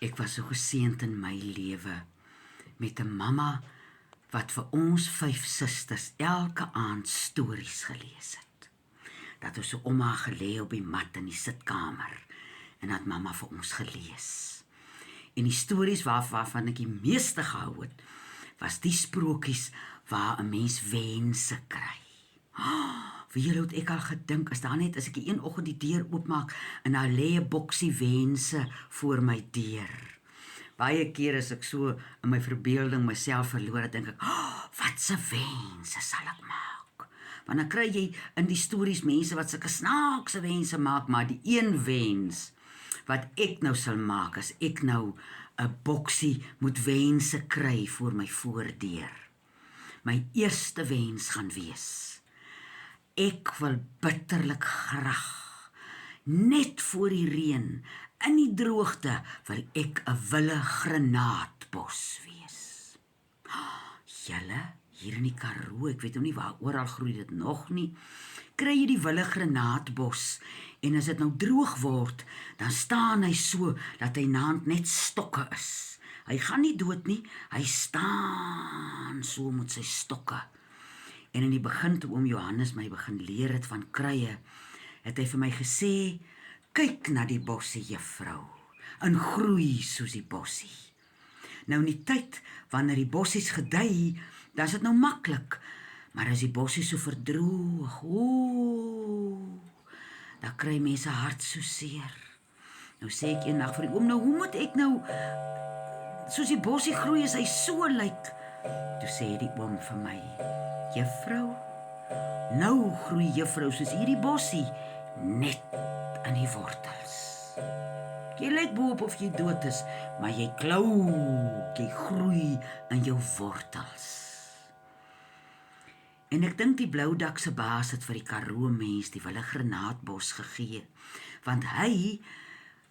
Ek was so geseënd in my lewe met 'n mamma wat vir ons 5 susters elke aand stories gelees het. Dat ons so om haar gelê op die mat in die sitkamer en dat mamma vir ons gelees. En die stories waarvan ek die meeste gehou het, was die sprokies waar 'n mens wense kry. Wie julle het ek al gedink, is daar net as ek een oggend die deur oopmaak en daar lê 'n boksie wense voor my deur. Baie keer as ek so in my verbeelding myself verloor, dink ek, wat se wense sal ek maak? Want dan kry jy in die stories mense wat sulke snaakse wense maak, maar die een wens wat ek nou sal maak, as ek nou 'n boksie moet wense kry voor my voordeur. My eerste wens gaan wees, ek wil bitterlik graag, net voor die reën, in die droogte, wil ek 'n wille granaatbos wees. Julle, hier in die Karoo, ek weet nou nie waar oral groei dit nog nie, kry jy die wille granaatbos, en as dit nou droog word, dan staan hy so, dat hy naand net stokke is. Hy gaan nie dood nie, hy staan so met sy stokke. En in die begin, toe oom Johannes my begin leer het van krye, het hy vir my gesê, kyk na die bossie juffrou, en groei soos die bossie. Nou in die tyd, wanneer die bossies gedei, dan is dit nou maklik, maar as die bossie so verdroog, dan kry mense hart so seer. Nou sê ek eendag vir die oom, nou hoe moet ek nou, soos die bossie groei as hy so lyk? Toe sê die oom vir my, juffrou, nou groei juffrou soos hierdie bossie, net in die wortels. Jy lyk boop of jy dood is, maar jy klou, jy groei in jou wortels. En ek dink die Bloudak se baas het vir die Karoo mens die wille granaatbos gegee, want hy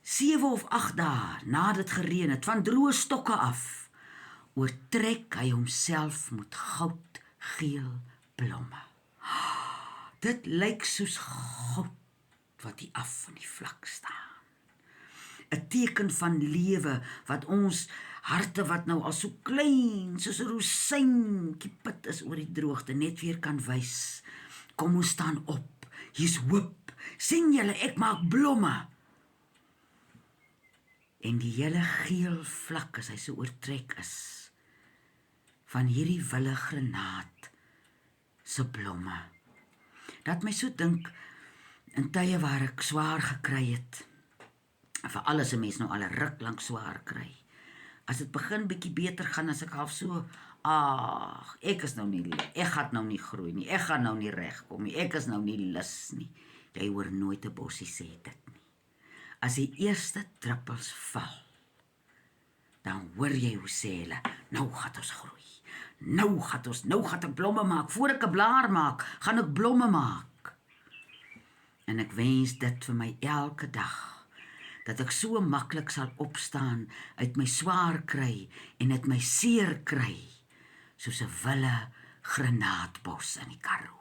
7 of 8 dae na dit gereën het, van droë stokke af, oortrek hy homself met goudgeel blomme. Dit lyk soos goud wat hier af van die vlak staan. 'n teken van lewe, wat ons harte wat nou al so klein, soos 'n rosynkie pit is oor die droogte, net weer kan wys. Kom ons staan op, hier's hoop, sien julle, ek maak blomme. En die hele geel vlak, as hy so oortrek is, van hierdie wille granaat se blomme. Dat my so dink, in tye waar ek swaar gekry het, vir alles 'n mens nou al 'n ruk lank swaar kry. As dit begin bietjie beter gaan, as ek half so, ek gaan nou nie groei nie, ek gaan nou nie regkom nie, ek is nou nie lus nie. Jy hoor nooit 'n bossie sê dit nie. As die eerste druppels val, dan hoor jy hoe sê hulle, nou gaan ons groei. Nou gaan ek blomme maak, voor ek 'n blaar maak, gaan ek blomme maak. En ek wens dit vir my elke dag, dat ek so maklik sal opstaan uit my swaar kry en uit my seer kry, soos 'n wille granaatbos in die Karoo.